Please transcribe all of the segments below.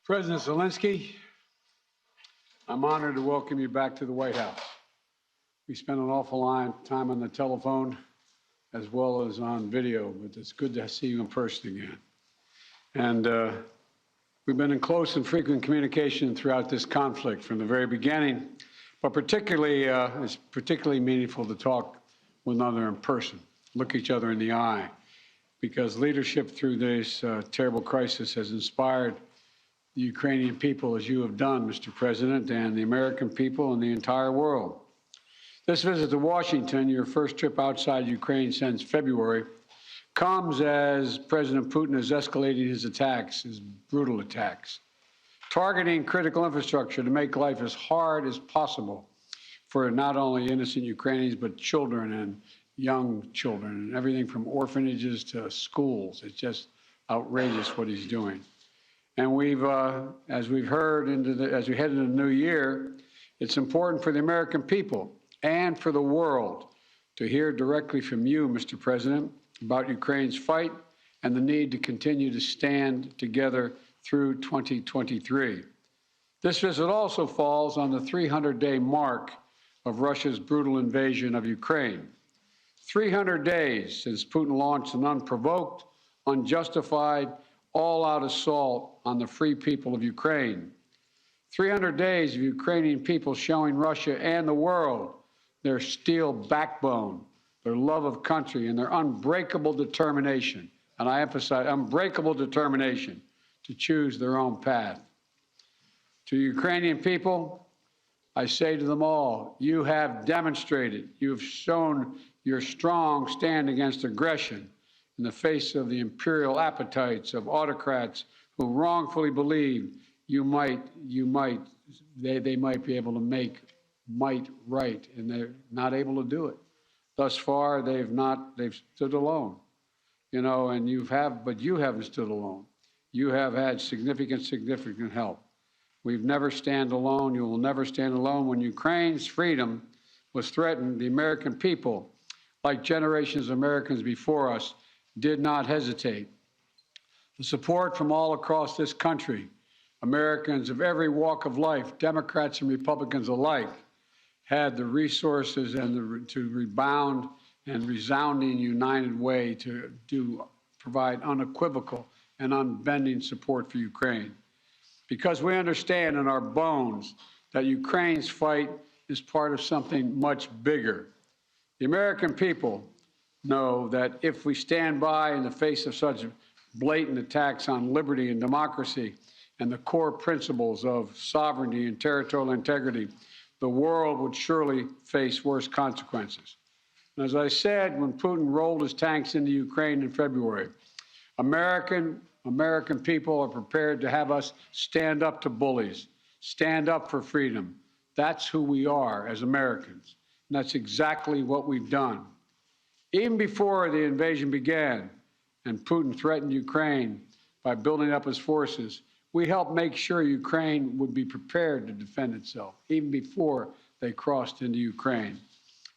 President Zelensky, I'm honored to welcome you back to the White House. We spent an awful lot of time on the telephone as well as on video, but it's good to see you in person again. And we've been in close and frequent communication throughout this conflict from the very beginning, but it's particularly meaningful to talk with one another in person, look each other in the eye, because leadership through this terrible crisis has inspired the Ukrainian people, as you have done, Mr. President, and the American people and the entire world. This visit to Washington, your first trip outside Ukraine since February, comes as President Putin has escalated his attacks, his brutal attacks, targeting critical infrastructure to make life as hard as possible for not only innocent Ukrainians, but children and young children, and everything from orphanages to schools. It's just outrageous what he's doing. And we've, as we've heard, as we head into the new year, it's important for the American people and for the world to hear directly from you, Mr. President, about Ukraine's fight and the need to continue to stand together through 2023. This visit also falls on the 300-day mark of Russia's brutal invasion of Ukraine. 300 days since Putin launched an unprovoked, unjustified, all-out assault on the free people of Ukraine. 300 days of Ukrainian people showing Russia and the world their steel backbone, their love of country, and their unbreakable determination, and I emphasize unbreakable determination, to choose their own path. To Ukrainian people, I say to them all, you have demonstrated, you have shown your strong stand against aggression in the face of the imperial appetites of autocrats who wrongfully believe they might be able to make might right, and they're not able to do it. Thus far, they've stood alone, and you haven't stood alone. You have had significant help. We've never stand alone. You will never stand alone. When Ukraine's freedom was threatened, the American people, like generations of Americans before us, did not hesitate. The support from all across this country, Americans of every walk of life, Democrats and Republicans alike, had the resources and to rebound and resounding united way to provide unequivocal and unbending support for Ukraine. Because we understand in our bones that Ukraine's fight is part of something much bigger. The American people know that if we stand by in the face of such blatant attacks on liberty and democracy and the core principles of sovereignty and territorial integrity, the world would surely face worse consequences. And as I said, when Putin rolled his tanks into Ukraine in February, American people are prepared to have us stand up to bullies, stand up for freedom. That's who we are as Americans. And that's exactly what we've done. Even before the invasion began and Putin threatened Ukraine by building up his forces, we helped make sure Ukraine would be prepared to defend itself, even before they crossed into Ukraine.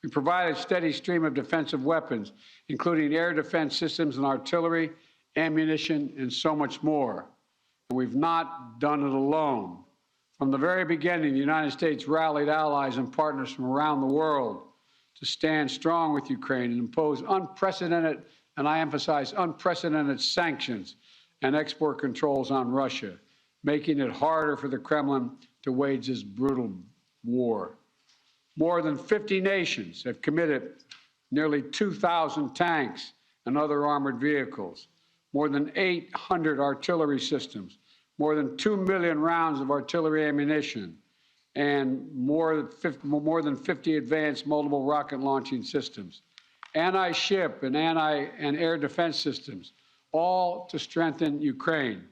We provided a steady stream of defensive weapons, including air defense systems and artillery, ammunition, and so much more. And we've not done it alone. From the very beginning, the United States rallied allies and partners from around the world to stand strong with Ukraine and impose unprecedented, and I emphasize unprecedented, sanctions and export controls on Russia, making it harder for the Kremlin to wage this brutal war. More than 50 nations have committed nearly 2,000 tanks and other armored vehicles, more than 800 artillery systems, more than 2 million rounds of artillery ammunition, and more than 50 advanced multiple rocket launching systems, anti-ship and air defense systems, all to strengthen Ukraine.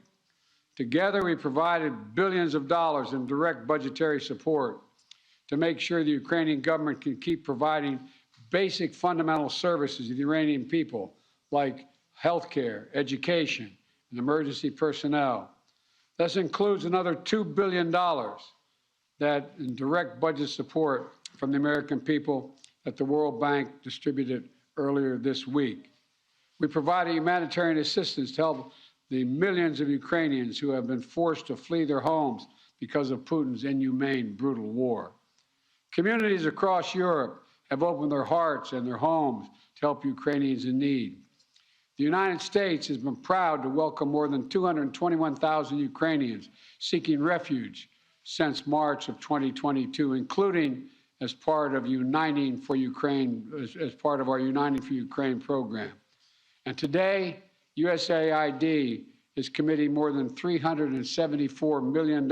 Together, we provided billions of dollars in direct budgetary support to make sure the Ukrainian government can keep providing basic fundamental services to the Iranian people, like health care, education, and emergency personnel. This includes another $2 billion that in direct budget support from the American people that the World Bank distributed earlier this week. We provided humanitarian assistance to help the millions of Ukrainians who have been forced to flee their homes because of Putin's inhumane, brutal war. Communities across Europe have opened their hearts and their homes to help Ukrainians in need. The United States has been proud to welcome more than 221,000 Ukrainians seeking refuge since March of 2022, including as part of Uniting for Ukraine, as part of our Uniting for Ukraine program. And today, USAID is committing more than $374 million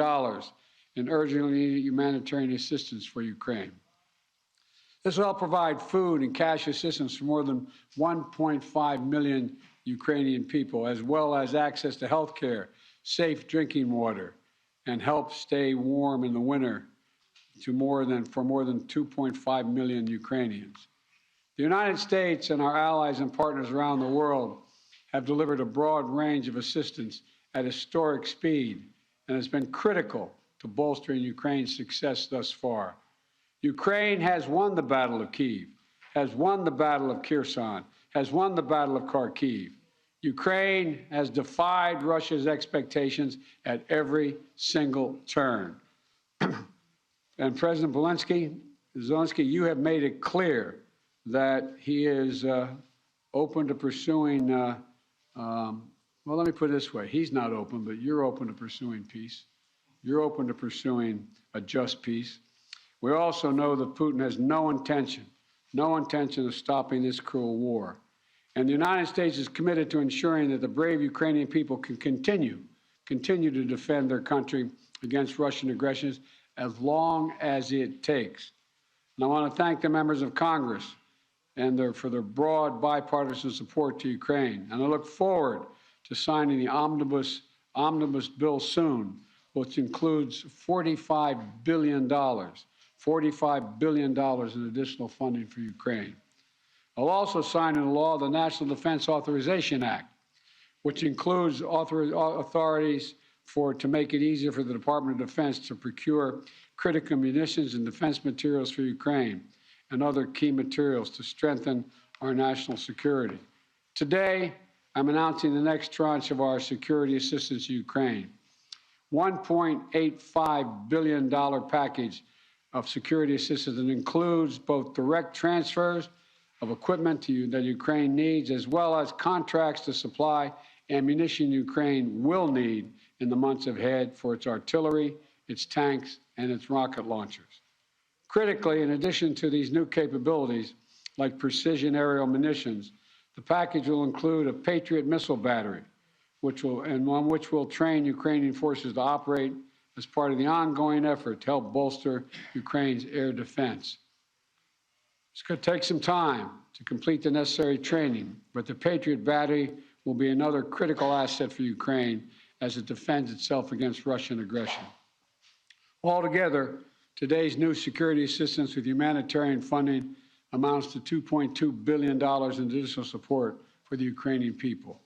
in urgently needed humanitarian assistance for Ukraine. This will help provide food and cash assistance for more than 1.5 million Ukrainian people, as well as access to health care, safe drinking water, and help stay warm in the winter for more than 2.5 million Ukrainians. The United States and our allies and partners around the world have delivered a broad range of assistance at historic speed and has been critical to bolstering Ukraine's success thus far. Ukraine has won the Battle of Kyiv, has won the Battle of Kherson, has won the Battle of Kharkiv. Ukraine has defied Russia's expectations at every single turn. And President Zelensky, you have made it clear that he is open to pursuing, well, let me put it this way. He's not open, but you're open to pursuing peace. You're open to pursuing a just peace. We also know that Putin has no intention of stopping this cruel war. And the United States is committed to ensuring that the brave Ukrainian people can continue to defend their country against Russian aggressions as long as it takes. And I want to thank the members of Congress for their broad bipartisan support to Ukraine. And I look forward to signing the omnibus bill soon, which includes $45 billion in additional funding for Ukraine. I'll also sign into law the National Defense Authorization Act, which includes authorities to make it easier for the Department of Defense to procure critical munitions and defense materials for Ukraine and other key materials to strengthen our national security. Today, I'm announcing the next tranche of our security assistance to Ukraine. $1.85 billion package of security assistance that includes both direct transfers of equipment that Ukraine needs, as well as contracts to supply ammunition Ukraine will need in the months ahead for its artillery, its tanks, and its rocket launchers. Critically, in addition to these new capabilities, like precision aerial munitions, the package will include a Patriot missile battery, which will train Ukrainian forces to operate as part of the ongoing effort to help bolster Ukraine's air defense. It's going to take some time to complete the necessary training, but the Patriot battery will be another critical asset for Ukraine as it defends itself against Russian aggression. Altogether, today's new security assistance with humanitarian funding amounts to $2.2 billion in additional support for the Ukrainian people.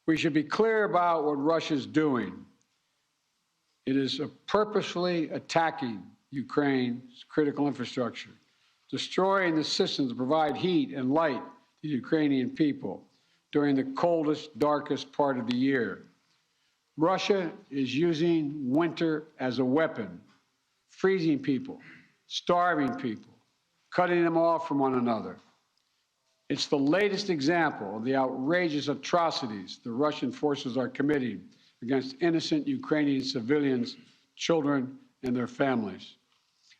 We should be clear about what Russia's doing. It is purposefully attacking Ukraine's critical infrastructure, destroying the systems to provide heat and light to the Ukrainian people during the coldest, darkest part of the year. Russia is using winter as a weapon, freezing people, starving people, cutting them off from one another. It's the latest example of the outrageous atrocities the Russian forces are committing against innocent Ukrainian civilians, children, and their families.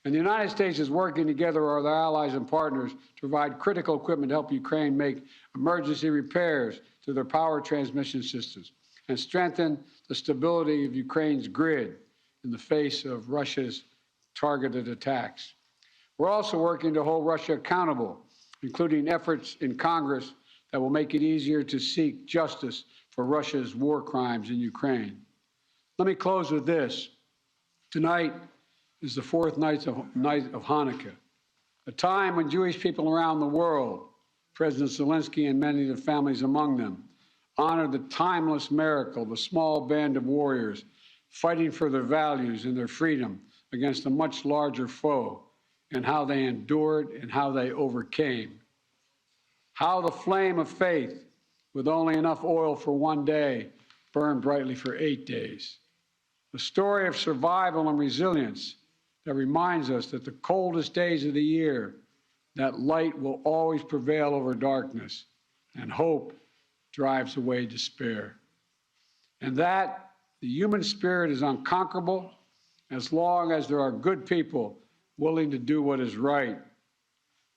And the United States is working together with our allies and partners to provide critical equipment to help Ukraine make emergency repairs to their power transmission systems and strengthen the stability of Ukraine's grid in the face of Russia's targeted attacks. We're also working to hold Russia accountable, including efforts in Congress that will make it easier to seek justice for Russia's war crimes in Ukraine. Let me close with this. Tonight is the fourth night of Hanukkah, a time when Jewish people around the world, President Zelensky and many of the families among them, honor the timeless miracle, the small band of warriors fighting for their values and their freedom against a much larger foe, and how they endured and how they overcame. How the flame of faith, with only enough oil for one day, burned brightly for 8 days. The story of survival and resilience that reminds us that the coldest days of the year, that light will always prevail over darkness, and hope drives away despair. And that the human spirit is unconquerable as long as there are good people willing to do what is right.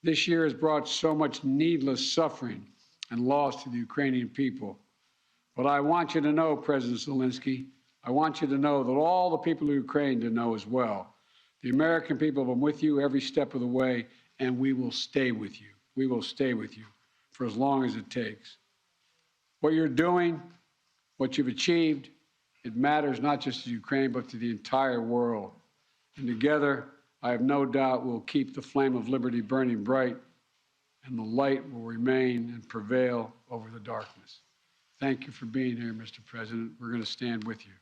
This year has brought so much needless suffering and loss to the Ukrainian people. But I want you to know, President Zelensky, I want you to know that all the people of Ukraine to know as well. The American people have been with you every step of the way, and we will stay with you. We will stay with you for as long as it takes. What you're doing, what you've achieved, it matters not just to Ukraine, but to the entire world. And together, I have no doubt we'll keep the flame of liberty burning bright, and the light will remain and prevail over the darkness. Thank you for being here, Mr. President. We're going to stand with you.